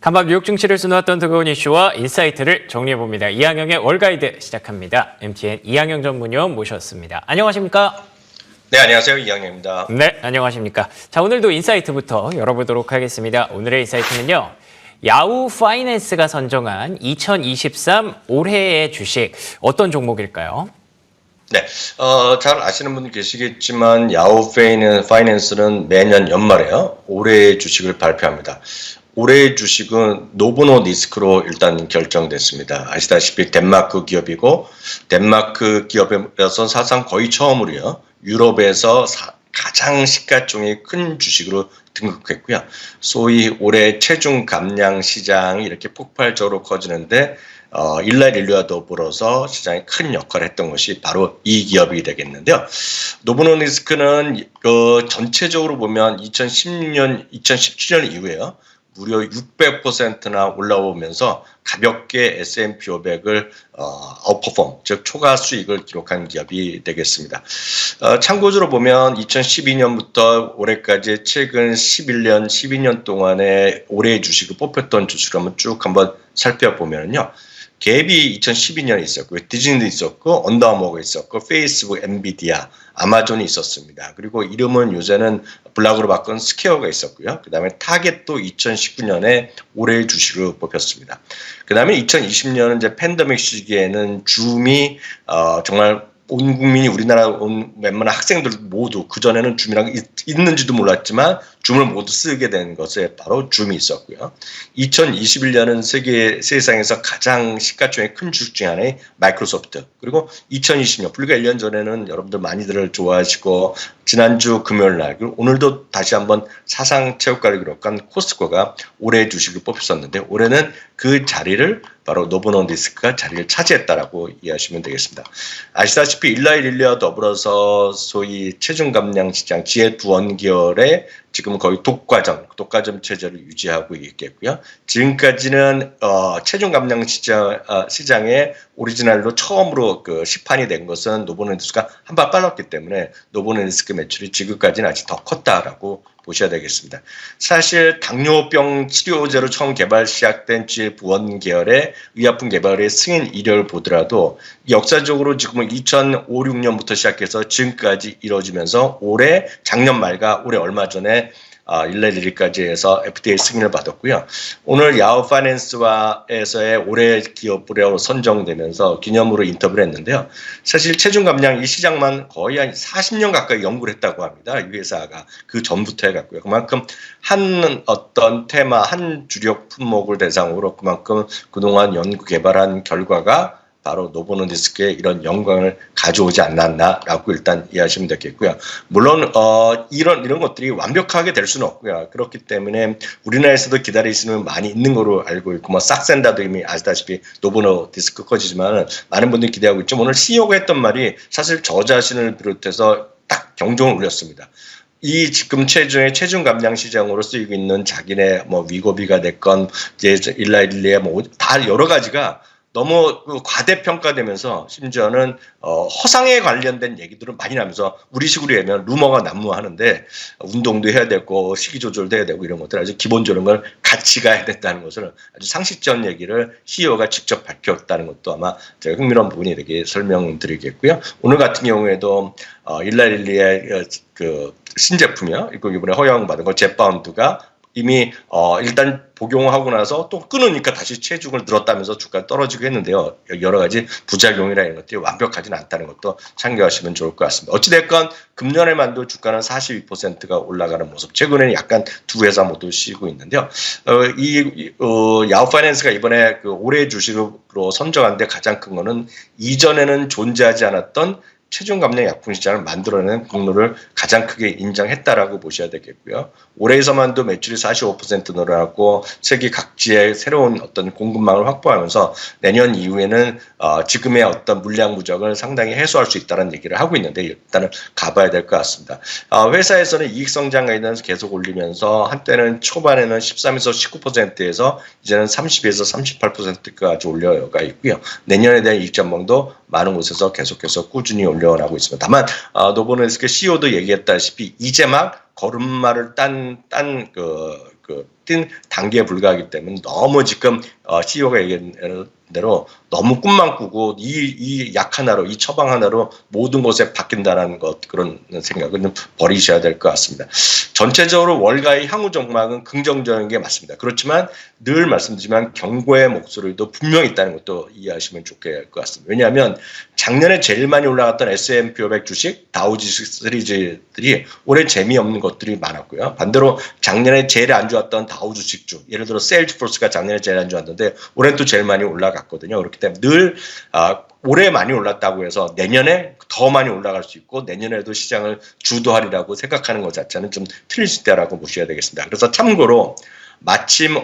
간밤 뉴욕 증시를 수놓았던 뜨거운 이슈와 인사이트를 정리해봅니다. 이항영의 월가이드 시작합니다. MTN 이항영 전문위원 모셨습니다. 안녕하십니까? 네, 안녕하세요. 이항영입니다. 네, 안녕하십니까? 자, 오늘도 인사이트부터 열어보도록 하겠습니다. 오늘의 인사이트는요. 야후 파이낸스가 선정한 2023 올해의 주식 어떤 종목일까요? 네, 잘 아시는 분들 계시겠지만 야후 파이낸스는 매년 연말에요. 올해의 주식을 발표합니다. 올해의 주식은 노보노디스크로 일단 결정됐습니다. 아시다시피 덴마크 기업이고 덴마크 기업에서 사상 거의 처음으로요. 유럽에서 가장 시가총액이 큰 주식으로 등극했고요. 소위 올해 체중 감량 시장이 이렇게 폭발적으로 커지는데 일라일류와 더불어서 시장에 큰 역할을 했던 것이 바로 이 기업이 되겠는데요. 노보노디스크는 전체적으로 보면 2010년, 2017년 이후에요. 무려 600%나 올라오면서 가볍게 S&P 500을 아웃퍼폼, 즉 초과 수익을 기록한 기업이 되겠습니다. 참고적으로 보면 2012년부터 올해까지 최근 11년, 12년 동안에 올해의 주식을 뽑혔던 주식을 한번 살펴보면요. 갭이 2012년에 있었고, 디즈니도 있었고, 언더아머가 있었고, 페이스북, 엔비디아, 아마존이 있었습니다. 그리고 이름은 요새는 블락으로 바꾼 스퀘어가 있었고요. 그 다음에 타겟도 2019년에 올해의 주식으로 뽑혔습니다. 그 다음에 2020년은 이제 팬데믹 시기에는 줌이 정말 온 국민이 우리나라 온 웬만한 학생들 모두 그전에는 줌이랑 있는지도 몰랐지만 줌을 모두 쓰게 된 것에 바로 줌이 있었고요. 2021년은 세상에서 가장 시가총액 큰 주식 중에 하나의 마이크로소프트, 그리고 2020년 불과 1년 전에는 여러분들 많이들 좋아하시고 지난주 금요일 날 그리고 오늘도 다시 한번 사상 최고가를 기록한 코스트코가 올해의 주식을 뽑혔었는데 올해는 그 자리를 바로 노보노디스크가 자리를 차지했다라고 이해하시면 되겠습니다. 아시다시피 일라이릴리와 더불어서 소위 체중 감량 시장 GLP-1 계열의 지금 거의 독과점 체제를 유지하고 있겠고요. 지금까지는 체중 감량 시장의 오리지널로 처음으로 시판이 된 것은 노보노디스크가 한 발 빨랐기 때문에 노보노디스크 매출이 지금까지는 아직 더 컸다라고 보셔야 되겠습니다. 사실 당뇨병 치료제로 처음 시작된 GLP-1 계열의 의약품 개발의 승인 이력을 보더라도 역사적으로 지금은 2005, 6년부터 시작해서 지금까지 이루어지면서 작년 말과 올해 얼마 전에 일라일리까지 해서 FDA 승인을 받았고요. 오늘 야후 파이낸스와에서의 올해 기업으로 선정되면서 기념으로 인터뷰를 했는데요. 사실 체중 감량 이 시장만 거의 한 40년 가까이 연구를 했다고 합니다. 이 회사가 그 전부터 해갔고요. 그만큼 한 어떤 테마, 한 주력 품목을 대상으로 그만큼 그동안 연구 개발한 결과가 바로 노보노디스크에 이런 영광을 가져오지 않았나라고 일단 이해하시면 되겠고요. 물론 이런 것들이 완벽하게 될 수는 없고요. 그렇기 때문에 우리나라에서도 기다리시는 분 많이 있는 거로 알고 있고 싹센다도 이미 아시다시피 노보노디스크 거지만 많은 분들이 기대하고 있죠. 오늘 CEO가 했던 말이 사실 저 자신을 비롯해서 딱 경종을 울렸습니다. 이 지금 체중 감량 시장으로 쓰이고 있는 자기네 위고비가 됐건 일라일리에 다 여러 가지가 너무 과대평가되면서 심지어는 허상에 관련된 얘기들은 많이 나면서 우리식으로 하면 루머가 난무하는데 운동도 해야 되고 식이 조절도 해야 되고 이런 것들 아주 기본적인 걸 같이 가야 된다는 것을 아주 상식적인 얘기를 CEO가 직접 밝혔다는 것도 아마 제가 흥미로운 부분이 되게 설명드리겠고요. 오늘 같은 경우에도 일라일리의 신제품이요. 이번에 허용받은 거 제파운드가 이미 일단 복용하고 나서 또 끊으니까 다시 체중을 늘었다면서 주가가 떨어지고 했는데요. 여러 가지 부작용이라는 것들이 완벽하지는 않다는 것도 참고하시면 좋을 것 같습니다. 어찌됐건 금년에만도 주가는 42%가 올라가는 모습. 최근에는 약간 두 회사 모두 쉬고 있는데요. 야후 파이낸스가 이번에 올해 주식으로 선정한 데 가장 큰 거는 이전에는 존재하지 않았던 체중 감량 약품 시장을 만들어내는 공로를 가장 크게 인정했다라고 보셔야 되겠고요. 올해에서만도 매출이 45% 늘어났고 세계 각지의 새로운 어떤 공급망을 확보하면서 내년 이후에는 지금의 어떤 물량 부족을 상당히 해소할 수 있다는 얘기를 하고 있는데 일단은 가봐야 될 것 같습니다. 회사에서는 이익 성장 가이던스 계속 올리면서 한때는 초반에는 13에서 19%에서 이제는 30에서 38%까지 올려가 있고요. 내년에 대한 이익 전망도 많은 곳에서 계속해서 꾸준히 올려나가고 있습니다. 다만 노보노디스크 CEO도 얘기했다시피 이제 막 걸음마를 딴 단계에 불과하기 때문에 너무 지금 CEO가 얘기한 대로 너무 꿈만 꾸고 이 약 하나로, 이 처방 하나로 모든 것에 바뀐다라는 것, 그런 생각은 버리셔야 될 것 같습니다. 전체적으로 월가의 향후 전망은 긍정적인 게 맞습니다. 그렇지만 늘 말씀드리지만 경고의 목소리도 분명히 있다는 것도 이해하시면 좋을 것 같습니다. 왜냐하면 작년에 제일 많이 올라갔던 S&P 500 주식, 다우 시리즈들이 올해 재미없는 것들이 많았고요. 반대로 작년에 제일 안 좋았던 다우 주식주, 예를 들어 세일즈포스가 작년에 제일 안 좋았는데 올해는 또 제일 많이 올라갔거든요. 그렇기 때문에 늘 올해 많이 올랐다고 해서 내년에 더 많이 올라갈 수 있고 내년에도 시장을 주도하리라고 생각하는 것 자체는 좀 틀릴 수 있다라고 보셔야 되겠습니다. 그래서 참고로 마침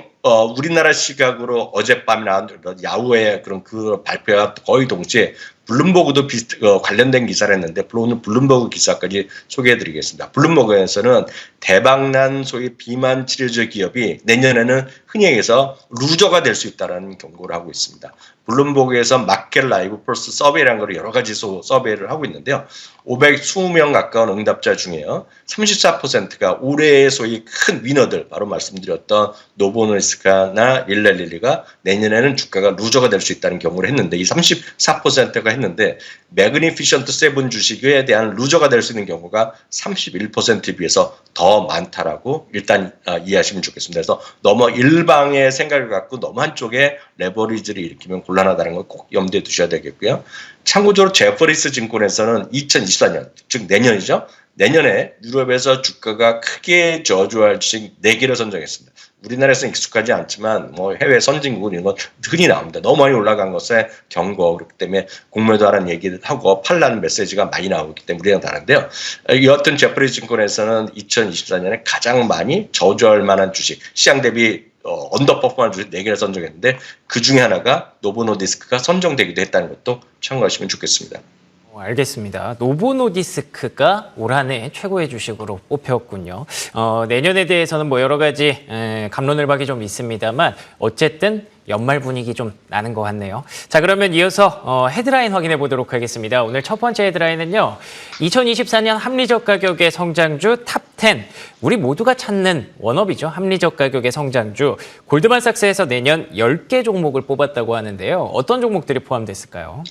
우리나라 시각으로 어젯밤에 나온 야후의 그런 그 발표와 거의 동시에 블룸버그도 관련된 기사를 했는데 오늘 블룸버그 기사까지 소개해드리겠습니다. 블룸버그에서는 대박난 소위 비만 치료제 기업이 내년에는 흔히 얘기해서 루저가 될 수 있다는 경고를 하고 있습니다. 블룸버그에서 마켓 라이브 플러스 서베이라는 걸 여러 가지 서베이를 하고 있는데요. 520명 가까운 응답자 중에요. 34%가 올해의 소위 큰 위너들, 바로 말씀드렸던 노보노디스크나 릴레릴리가 내년에는 주가가 루저가 될 수 있다는 경고를 했는데 이 34%가 했는데 매그니피션트 세븐 주식에 대한 루저가 될 수 있는 경우가 31%에 비해서 더 많다라고 일단 이해하시면 좋겠습니다. 그래서 너무 일방의 생각을 갖고 너무 한쪽에 레버리지를 일으키면 곤란하다는 걸 꼭 염두에 두셔야 되겠고요. 참고적으로 제퍼리스 증권에서는 2024년, 즉 내년이죠. 내년에 유럽에서 주가가 크게 저조할 주식 4개를 선정했습니다. 우리나라에서는 익숙하지 않지만 뭐 해외 선진국 이런 건 흔히 나옵니다. 너무 많이 올라간 것에 경고, 그렇기 때문에 공매도하라는 얘기를 하고 팔라는 메시지가 많이 나오기 때문에 우리랑 다른데요. 여하튼 제프리 증권에서는 2024년에 가장 많이 저조할 만한 주식, 시장 대비 언더퍼포먼 주식 4개를 선정했는데 그 중에 하나가 노보노디스크가 선정되기도 했다는 것도 참고하시면 좋겠습니다. 알겠습니다. 노보노디스크가 올 한 해 최고의 주식으로 뽑혔군요. 내년에 대해서는 뭐 여러 가지 갑론을 박이 좀 있습니다만 어쨌든 연말 분위기 좀 나는 것 같네요. 자, 그러면 이어서 헤드라인 확인해 보도록 하겠습니다. 오늘 첫 번째 헤드라인은요. 2024년 합리적 가격의 성장주 탑10. 우리 모두가 찾는 원업이죠. 합리적 가격의 성장주. 골드만삭스에서 내년 10개 종목을 뽑았다고 하는데요. 어떤 종목들이 포함됐을까요?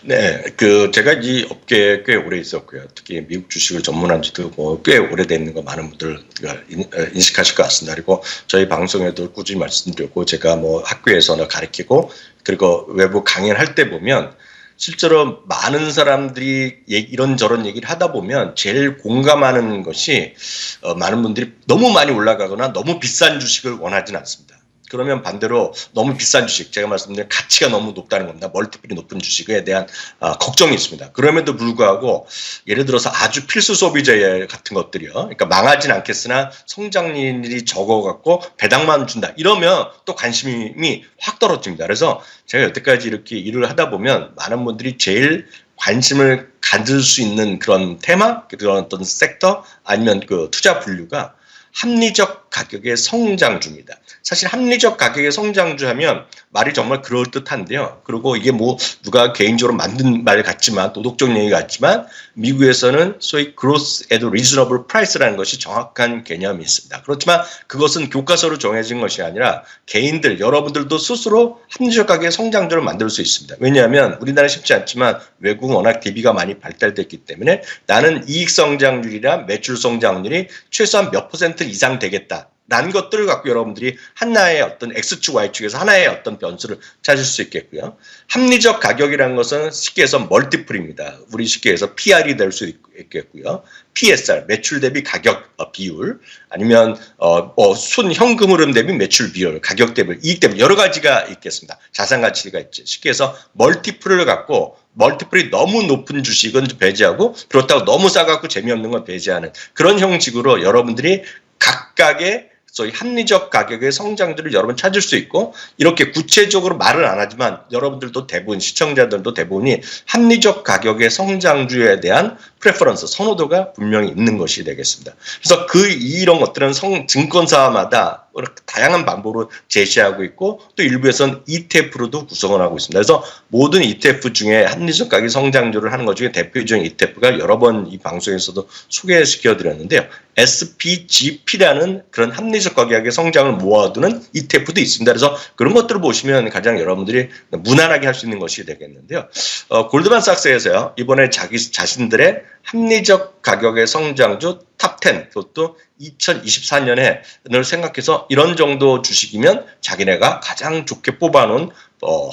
네, 제가 이 업계에 꽤 오래 있었고요. 특히 미국 주식을 전문한 지도 꽤 오래된 거 많은 분들 인식하실 것 같습니다. 그리고 저희 방송에도 꾸준히 말씀드렸고, 제가 뭐 학교에서나 가르치고, 그리고 외부 강연을 할 때 보면, 실제로 많은 사람들이 이런저런 얘기를 하다 보면 제일 공감하는 것이 많은 분들이 너무 많이 올라가거나 너무 비싼 주식을 원하지는 않습니다. 그러면 반대로 너무 비싼 주식, 제가 말씀드린 가치가 너무 높다는 겁니다. 멀티플이 높은 주식에 대한 걱정이 있습니다. 그럼에도 불구하고 예를 들어서 아주 필수 소비재 같은 것들이요. 그러니까 망하진 않겠으나 성장률이 적어갖고 배당만 준다. 이러면 또 관심이 확 떨어집니다. 그래서 제가 여태까지 이렇게 일을 하다 보면 많은 분들이 제일 관심을 가질 수 있는 그런 테마, 그런 어떤 섹터 아니면 그 투자 분류가 합리적 가격의 성장주입니다. 사실 합리적 가격의 성장주 하면 말이 정말 그럴듯한데요. 그리고 이게 뭐 누가 개인적으로 만든 말 같지만 도덕적 얘기 같지만 미국에서는 소위 Growth at Reasonable Price라는 것이 정확한 개념이 있습니다. 그렇지만 그것은 교과서로 정해진 것이 아니라 개인들, 여러분들도 스스로 합리적 가격의 성장주를 만들 수 있습니다. 왜냐하면 우리나라 쉽지 않지만 외국은 워낙 DB가 많이 발달됐기 때문에 나는 이익 성장률이나 매출 성장률이 최소한 몇 퍼센트 이상 되겠다. 라는 것들을 갖고 여러분들이 하나의 어떤 X축, Y축에서 하나의 어떤 변수를 찾을 수 있겠고요. 합리적 가격이라는 것은 쉽게 해서 멀티플입니다. 우리 쉽게 해서 PR이 될 수 있겠고요. PSR, 매출 대비 가격 비율, 아니면 순 현금 흐름 대비 매출 비율, 가격 대비, 이익 대비 여러 가지가 있겠습니다. 자산 가치가 있죠. 쉽게 해서 멀티플을 갖고 멀티플이 너무 높은 주식은 배제하고 그렇다고 너무 싸갖고 재미없는 건 배제하는 그런 형식으로 여러분들이 각각의 소위 합리적 가격의 성장들을 여러분 찾을 수 있고 이렇게 구체적으로 말은 안 하지만 여러분들도 대부분 시청자들도 대부분이 합리적 가격의 성장주에 대한 프레퍼런스, 선호도가 분명히 있는 것이 되겠습니다. 그래서 이런 것들은 증권사마다 다양한 방법으로 제시하고 있고 또 일부에서는 ETF로도 구성을 하고 있습니다. 그래서 모든 ETF 중에 합리적 가격 성장주를 하는 것 중에 대표적인 ETF가 여러 번 이 방송에서도 소개시켜 드렸는데요. SPGP라는 그런 합리적 가격의 성장을 모아두는 ETF도 있습니다. 그래서 그런 것들을 보시면 가장 여러분들이 무난하게 할 수 있는 것이 되겠는데요. 골드만삭스에서요, 이번에 자신들의 합리적 가격의 성장주 탑10, 그것도 2024년에를 생각해서 이런 정도 주식이면 자기네가 가장 좋게 뽑아놓은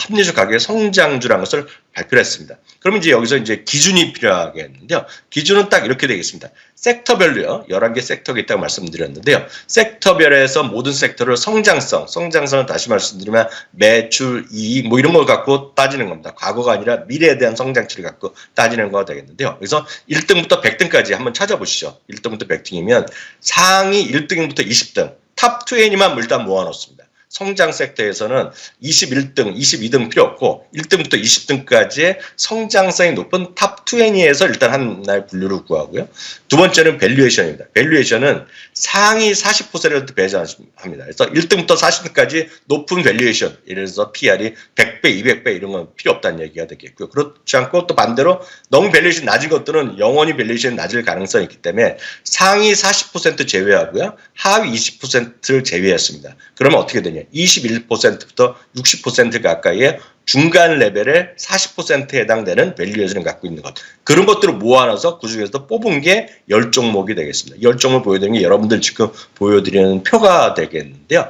합리적 가격의 성장주라는 것을 발표를 했습니다. 그러면 이제 여기서 이제 기준이 필요하겠는데요. 기준은 딱 이렇게 되겠습니다. 섹터별로요. 11개 섹터가 있다고 말씀드렸는데요. 섹터별에서 모든 섹터를 성장성을 다시 말씀드리면 매출, 이익 뭐 이런 걸 갖고 따지는 겁니다. 과거가 아니라 미래에 대한 성장치를 갖고 따지는 거가 되겠는데요. 그래서 1등부터 100등까지 한번 찾아보시죠. 1등부터 100등이면 상위 1등부터 20등, 탑 20만 일단 모아놓습니다. 성장 섹터에서는 21등, 22등 필요 없고 1등부터 20등까지의 성장성이 높은 탑 20에서 일단 하나의 분류를 구하고요. 두 번째는 밸류에이션입니다. 밸류에이션은 상위 40%를 배제합니다. 그래서 1등부터 40등까지 높은 밸류에이션, 예를 들어서 PR이 100배, 200배 이런 건 필요 없다는 얘기가 되겠고요. 그렇지 않고 또 반대로 너무 밸류에이션 낮은 것들은 영원히 밸류에이션이 낮을 가능성이 있기 때문에 상위 40% 제외하고요. 하위 20%를 제외했습니다. 그러면 어떻게 되냐? 21%부터 60% 가까이의 중간 레벨의 40%에 해당되는 밸류에이션을 갖고 있는 것. 그런 것들을 모아놔서 그중에서 뽑은 게 10종목이 되겠습니다. 10종목을 보여드리는 게 여러분들 지금 보여드리는 표가 되겠는데요.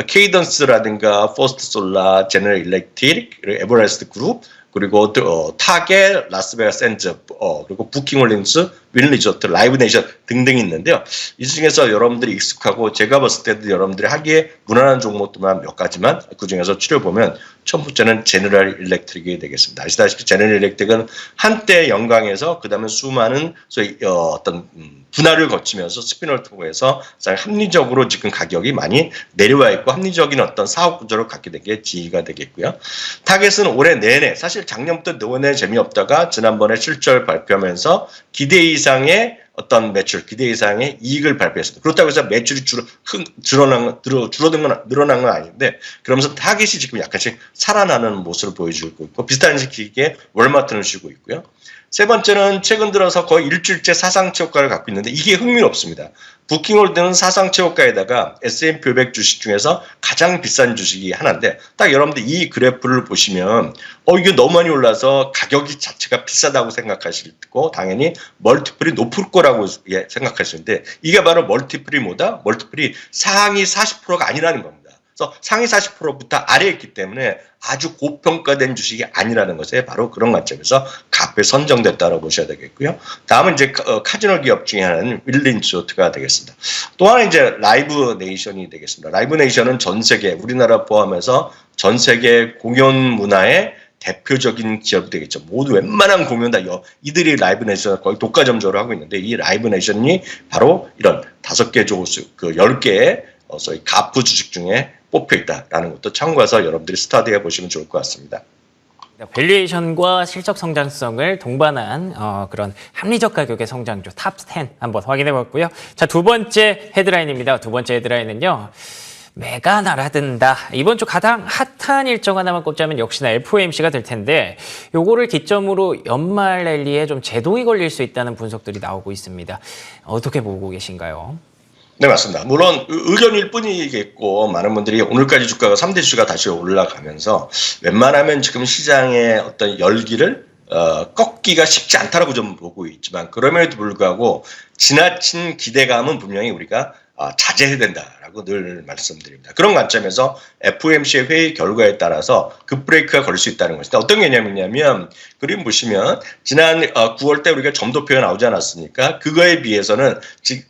케이던스라든가 포스트솔라, 제너럴 일렉트릭, 에버레스트 그룹, 그리고 타겟, 라스베가스 샌즈, 그리고 부킹홀딩스, 윈리조트, 라이브네이션 등등이 있는데요. 이 중에서 여러분들이 익숙하고 제가 봤을 때도 여러분들이 하기에 무난한 종목들만 몇 가지만 그 중에서 추려보면 첫 번째는 제너럴 일렉트릭이 되겠습니다. 아시다시피 제너럴 일렉트릭은 한때 영광에서 그 다음에 수많은 소위 어떤 분할을 거치면서 스피너를 통해서 합리적으로 지금 가격이 많이 내려와 있고 합리적인 어떤 사업 구조를 갖게 된 게 지위가 되겠고요. 타겟은 올해 내내 사실 작년부터 내내 재미없다가 지난번에 실적 발표하면서 기대 이상의 어떤 매출, 기대 이상의 이익을 발표했습니다. 그렇다고 해서 매출이 늘어난 건 아닌데 그러면서 타겟이 지금 약간씩 살아나는 모습을 보여주고 있고 비슷한 시기에 월마트는 쉬고 있고요. 세 번째는 최근 들어서 거의 일주일째 사상체 효과를 갖고 있는데 이게 흥미롭습니다. 부킹홀딩은 사상체 효과에다가 S&P 500 주식 중에서 가장 비싼 주식이 하나인데 딱 여러분들 이 그래프를 보시면 이게 너무 많이 올라서 가격이 자체가 비싸다고 생각하시고 당연히 멀티플이 높을 거라고 생각하시는데 이게 바로 멀티플이 뭐다? 멀티플이 상위 40%가 아니라는 겁니다. 그래서 상위 40%부터 아래에 있기 때문에 아주 고평가된 주식이 아니라는 것에 바로 그런 관점에서 값에 선정됐다고 보셔야 되겠고요. 다음은 이제 카지노 기업 중에 하나는 윌린스호트가 되겠습니다. 또 하나 이제 라이브 네이션이 되겠습니다. 라이브 네이션은 전 세계 우리나라 포함해서 전 세계 공연 문화의 대표적인 기업이 되겠죠. 모두 웬만한 공연 다 이들이 라이브 네이션을 거의 독과점주를 하고 있는데 이 라이브 네이션이 바로 이런 5개 조수, 10개의 소위 가프 주식 중에 뽑혀 있다라는 것도 참고해서 여러분들이 스터디해 보시면 좋을 것 같습니다. 밸류에이션과 실적 성장성을 동반한 그런 합리적 가격의 성장주 탑10 한번 확인해 봤고요. 자, 두 번째 헤드라인입니다. 두 번째 헤드라인은요. 메가 날아든다. 이번 주 가장 핫한 일정 하나만 꼽자면 역시나 FOMC가 될 텐데 요거를 기점으로 연말 랠리에 좀 제동이 걸릴 수 있다는 분석들이 나오고 있습니다. 어떻게 보고 계신가요? 네, 맞습니다. 물론 의견일 뿐이겠고 많은 분들이 오늘까지 주가가 3대 주가 다시 올라가면서 웬만하면 지금 시장의 어떤 열기를 꺾기가 쉽지 않다라고 좀 보고 있지만 그럼에도 불구하고 지나친 기대감은 분명히 우리가 자제해야 된다라고 늘 말씀드립니다. 그런 관점에서 FOMC의 회의 결과에 따라서 급브레이크가 걸릴 수 있다는 것인데 어떤 개념이냐면 그림 보시면 지난 9월 때 우리가 점도표가 나오지 않았습니까? 그거에 비해서는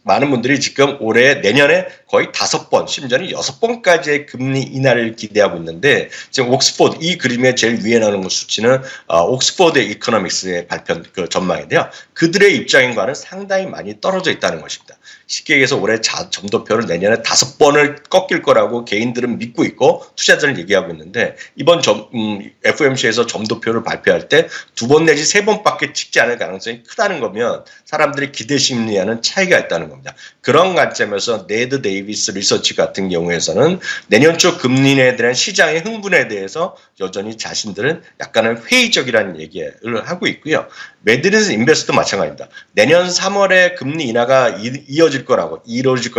많은 분들이 지금 올해 내년에 거의 5번 심지어는 6번까지의 금리 인하를 기대하고 있는데 지금 옥스포드 이 그림의 제일 위에 나오는 수치는 옥스포드 이코노믹스의 발표 전망인데요. 그들의 입장과는 상당히 많이 떨어져 있다는 것입니다. 쉽게 얘기해서 올해 점도표를 내년에 5번을 꺾일 거라고 개인들은 믿고 있고 투자자들은 얘기하고 있는데 이번 FOMC에서 점도표를 발표할 때 2번 내지 3번밖에 찍지 않을 가능성이 크다는 거면 사람들의 기대 심리와는 차이가 있다는 겁니다. 그런 관점에서 네드 데이비스 리서치 같은 경우에서는 내년 초 금리에 대한 시장의 흥분에 대해서 여전히 자신들은 약간은 회의적이라는 얘기를 하고 있고요. 매드리스 인베스트도 마찬가지입니다. 내년 3월에 금리 인하가 이어질 거라고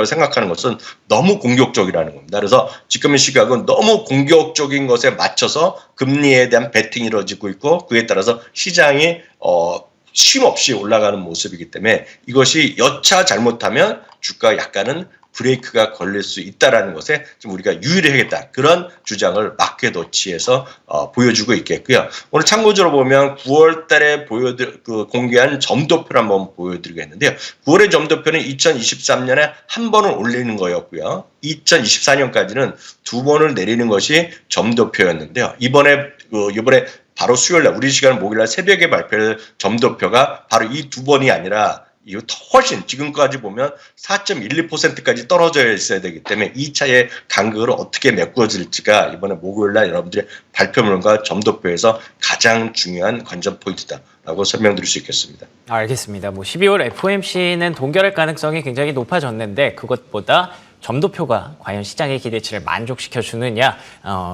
생각하는 것은 너무 공격적이라는 겁니다. 그래서 지금의 시각은 너무 공격적인 것에 맞춰서 금리에 대한 베팅이 이루어지고 있고 그에 따라서 시장이 쉼 없이 올라가는 모습이기 때문에 이것이 여차 잘못하면 주가 약간은 브레이크가 걸릴 수 있다라는 것에 좀 우리가 유의해야겠다. 그런 주장을 마켓워치에서 보여주고 있겠고요. 오늘 참고적으로 보면 9월 달에 공개한 점도표를 한번 보여드리겠는데요. 9월의 점도표는 2023년에 한 번을 올리는 거였고요. 2024년까지는 2번을 내리는 것이 점도표였는데요. 이번에 바로 수요일날 우리 시간 목요일날 새벽에 발표할 점도표가 바로 이 2번이 아니라 이거 훨씬 지금까지 보면 4.12%까지 떨어져 있어야 되기 때문에 이 차의 간극을 어떻게 메꿔질지가 이번에 목요일날 여러분들의 발표문과 점도표에서 가장 중요한 관전 포인트다라고 설명드릴 수 있겠습니다. 알겠습니다. 12월 FOMC는 동결할 가능성이 굉장히 높아졌는데 그것보다 점도표가 과연 시장의 기대치를 만족시켜 주느냐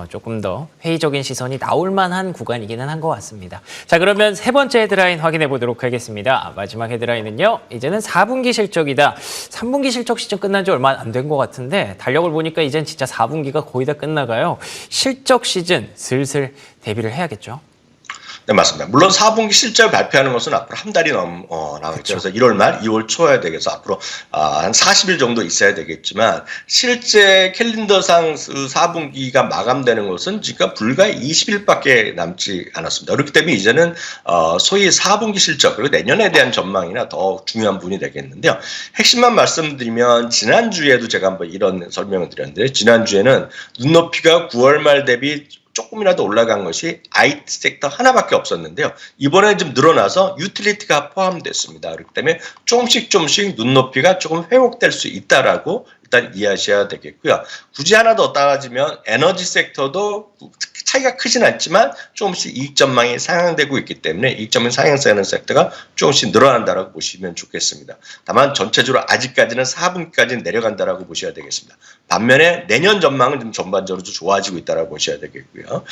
조금 더 회의적인 시선이 나올 만한 구간이기는 한 것 같습니다. 자, 그러면 세 번째 헤드라인 확인해 보도록 하겠습니다. 마지막 헤드라인은요. 이제는 4분기 실적이다. 3분기 실적 시즌 끝난 지 얼마 안 된 것 같은데 달력을 보니까 이젠 진짜 4분기가 거의 다 끝나가요. 실적 시즌 슬슬 대비를 해야겠죠. 네, 맞습니다. 물론 4분기 실적 발표하는 것은 앞으로 한 달이 남았죠. 그래서 1월 말, 2월 초여야 되겠어. 앞으로 한 40일 정도 있어야 되겠지만 실제 캘린더상 4분기가 마감되는 것은 지금 불과 20일밖에 남지 않았습니다. 그렇기 때문에 이제는 소위 4분기 실적 그리고 내년에 대한 전망이나 더 중요한 부분이 되겠는데요. 핵심만 말씀드리면 지난주에도 제가 한번 이런 설명을 드렸는데 지난주에는 눈높이가 9월 말 대비 조금이라도 올라간 것이 IT 섹터 하나밖에 없었는데요. 이번에 좀 늘어나서 유틸리티가 포함됐습니다. 그렇기 때문에 조금씩 눈높이가 조금 회복될 수 있다라고 일단 이해하셔야 되겠고요. 굳이 하나 더 따라지면 에너지 섹터도 차이가 크진 않지만 조금씩 이익 전망이 상향되고 있기 때문에 이익 전망이 상향되는 섹터가 조금씩 늘어난다라고 보시면 좋겠습니다. 다만 전체적으로 아직까지는 4분기까지는 내려간다라고 보셔야 되겠습니다. 반면에 내년 전망은 좀 전반적으로 좀 좋아지고 있다라고 보셔야 되겠고요.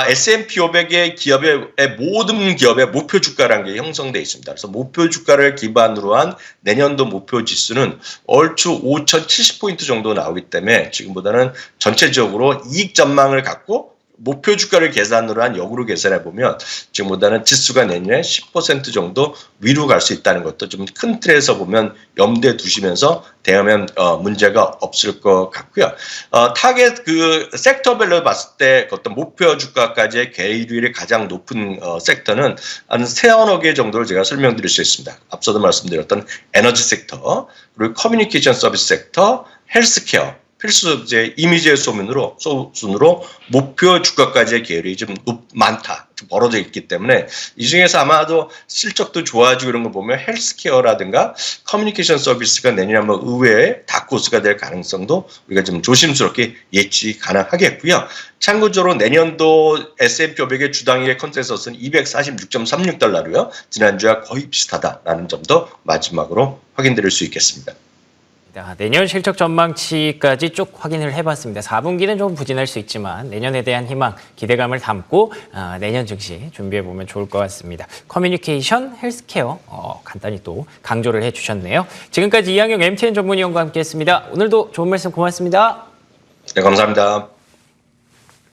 S&P 500의 기업의 모든 기업의 목표 주가라는 게 형성되어 있습니다. 그래서 목표 주가를 기반으로 한 내년도 목표 지수는 얼추 5,070포인트 정도 나오기 때문에 지금보다는 전체적으로 이익 전망을 갖고 목표 주가를 계산으로 한 역으로 계산해 보면 지금보다는 지수가 내년에 10% 정도 위로 갈 수 있다는 것도 좀 큰 틀에서 보면 염두에 두시면서 대하면 문제가 없을 것 같고요. 타겟 섹터별로 봤을 때 어떤 목표 주가까지의 괴리율이 가장 높은 섹터는 한 세어너 개 정도를 제가 설명드릴 수 있습니다. 앞서도 말씀드렸던 에너지 섹터, 그리고 커뮤니케이션 서비스 섹터, 헬스케어, 필수 이미지의 순으로 목표 주가까지의 계열이 좀 많다, 좀 벌어져 있기 때문에 이 중에서 아마도 실적도 좋아지고 이런 거 보면 헬스케어라든가 커뮤니케이션 서비스가 내년에 한번 의외의 다크호스가 될 가능성도 우리가 좀 조심스럽게 예측 가능하겠고요. 참고적으로 내년도 S&P 500의 주당일의 컨센서스는 246.36달러로요. 지난주와 거의 비슷하다라는 점도 마지막으로 확인드릴 수 있겠습니다. 내년 실적 전망치까지 쭉 확인을 해봤습니다. 4분기는 좀 부진할 수 있지만 내년에 대한 희망, 기대감을 담고 내년 증시 준비해보면 좋을 것 같습니다. 커뮤니케이션, 헬스케어 간단히 또 강조를 해주셨네요. 지금까지 이항영 MTN 전문위원과 함께했습니다. 오늘도 좋은 말씀 고맙습니다. 네, 감사합니다.